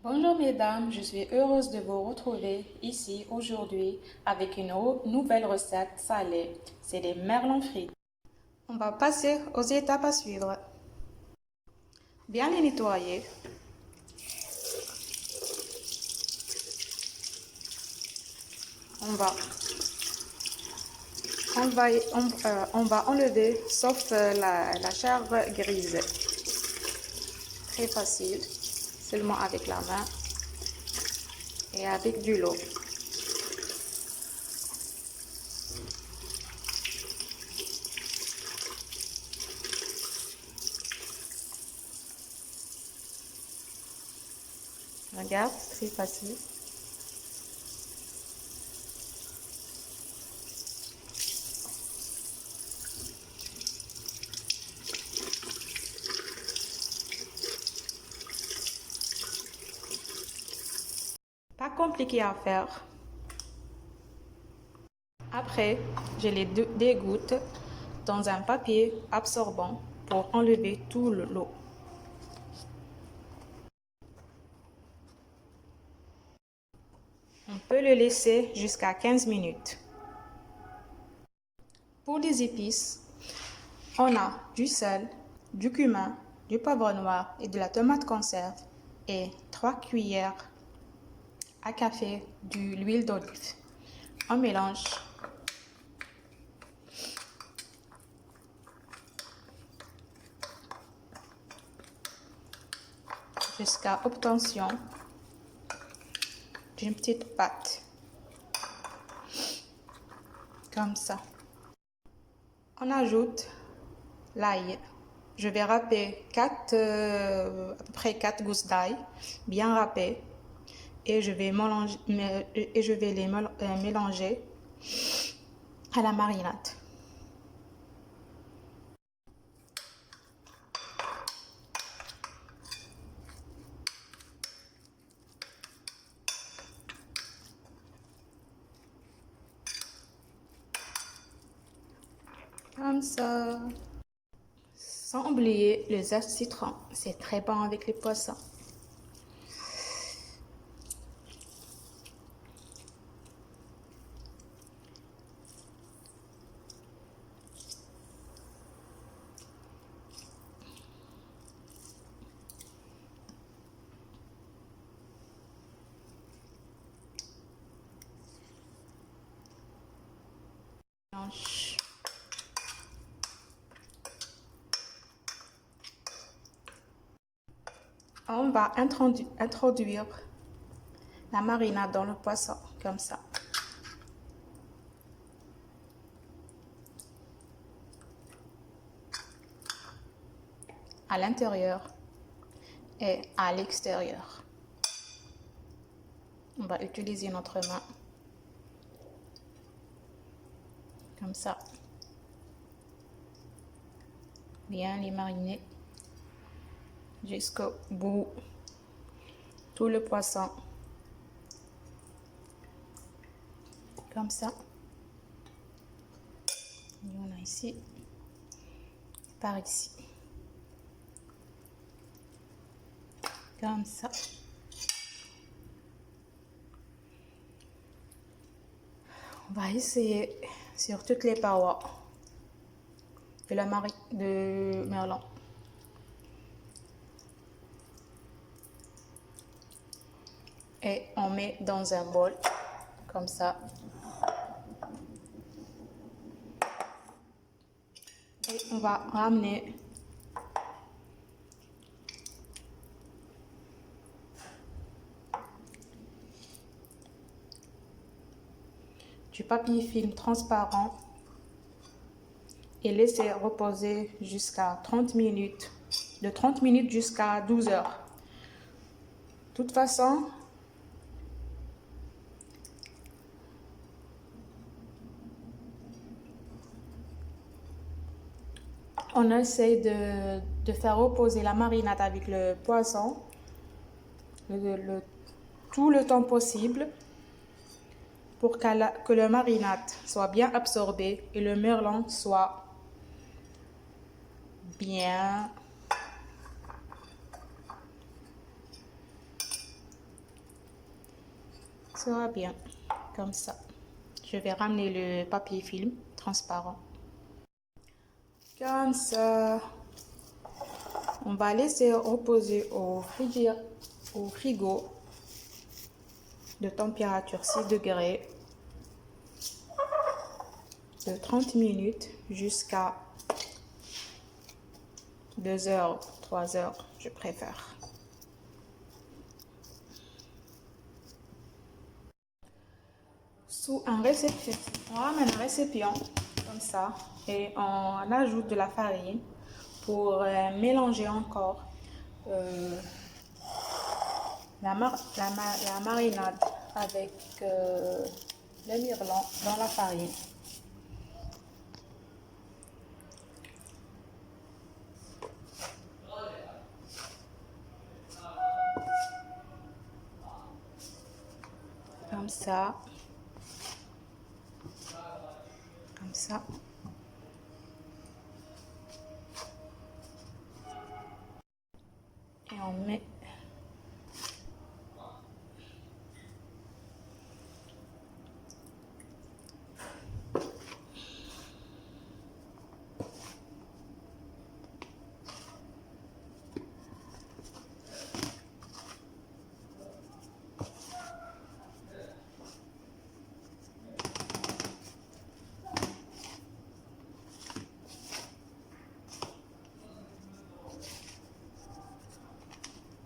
Bonjour mesdames, je suis heureuse de vous retrouver ici aujourd'hui avec une nouvelle recette salée. C'est des merlons frites. On va passer aux étapes à suivre. Bien les nettoyer. On va, on va enlever sauf la chair grise. Très facile, seulement avec la main et avec du l'eau. Regarde, très facile. Pas compliqué à faire. Après, je les dégoutte dans un papier absorbant pour enlever tout l'eau. On peut le laisser jusqu'à 15 minutes. Pour les épices, on a du sel, du cumin, du poivre noir et de la tomate conserve et 3 cuillères à café d'huile d'olive. On mélange. Jusqu'à obtention d'une petite pâte. Comme ça. On ajoute l'ail. Je vais râper à peu près 4 gousses d'ail, bien râpées. Et je vais les mélanger à la marinade. Comme ça. Sans oublier le zeste citron, c'est très bon avec les poissons. On va introduire la marinade dans le poisson, comme ça. À l'intérieur et à l'extérieur. On va utiliser notre main. Comme ça. Bien les mariner jusqu'au bout. Tout le poisson. Comme ça. Il y en a ici. Par ici. Comme ça. On va essayer sur toutes les parois de merlon. Et on met dans un bol, comme ça. Et on va ramener du papier film transparent et laisser reposer jusqu'à 30 minutes, de 30 minutes jusqu'à 12 heures. De toute façon, on essaie de faire reposer la marinade avec le poisson tout le temps possible pour que le marinade soit bien absorbé et le merlon soit bien sera bien, comme ça. Je vais ramener le papier film transparent. Comme ça. On va laisser reposer au frigo de température 6 degrés de 30 minutes jusqu'à 2 heures, 3 heures, je préfère. Sous un récipient, on ramène un récipient comme ça et on ajoute de la farine pour mélanger encore la marinade avec le mirlan dans la farine. Comme ça. Comme ça. Et on met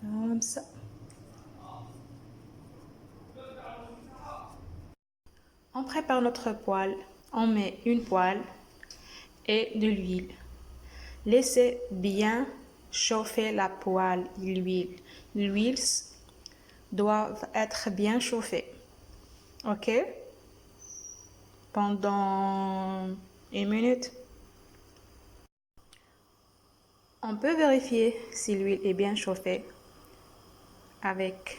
comme ça. On prépare notre poêle. On met une poêle et de l'huile. Laissez bien chauffer la poêle, l'huile. L'huile doit être bien chauffée. Ok? Pendant 1 minute. On peut vérifier si l'huile est bien chauffée avec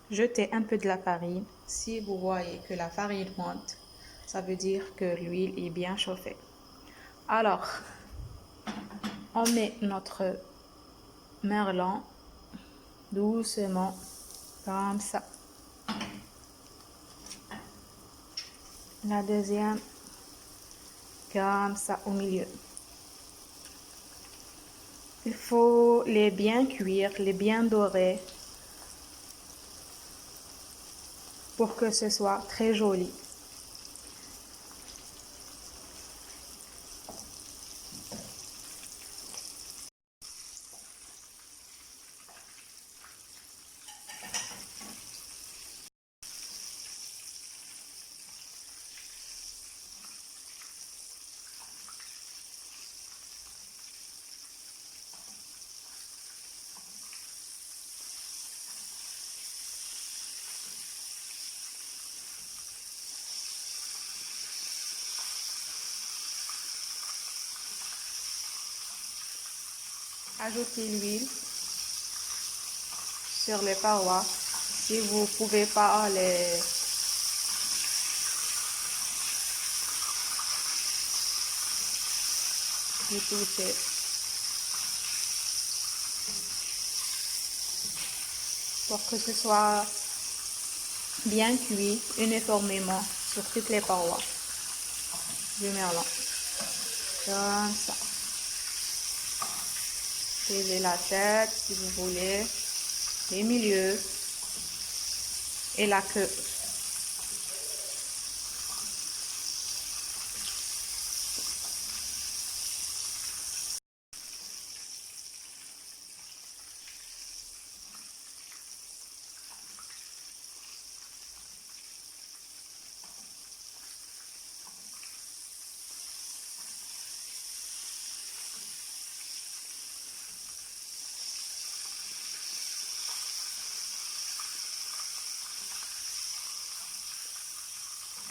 jeter un peu de la farine. Si vous voyez que la farine monte, ça veut dire que l'huile est bien chauffée. Alors, on met notre merlan doucement, comme ça. La deuxième, comme ça, au milieu. Il faut les bien cuire, les bien dorer pour que ce soit très joli. Ajoutez l'huile sur les parois. Si vous ne pouvez pas les toucher. Pour que ce soit bien cuit uniformément sur toutes les parois du merlan. Comme ça. Suivez la tête si vous voulez, les milieux et la queue.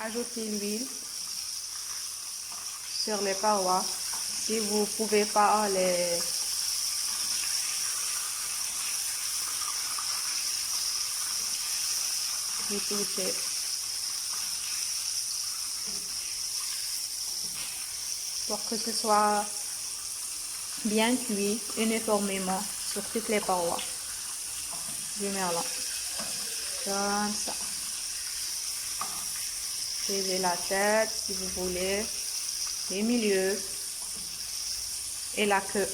Ajoutez l'huile sur les parois. Si vous ne pouvez pas les toucher. Pour que ce soit bien cuit uniformément sur toutes les parois du merlan. Comme ça. Suivez la tête si vous voulez, les milieux et la queue.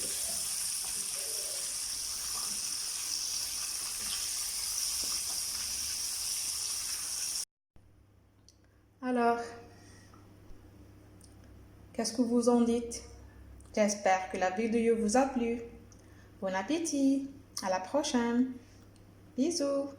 Alors, qu'est-ce que vous en dites? J'espère que la vidéo vous a plu. Bon appétit! À la prochaine! Bisous!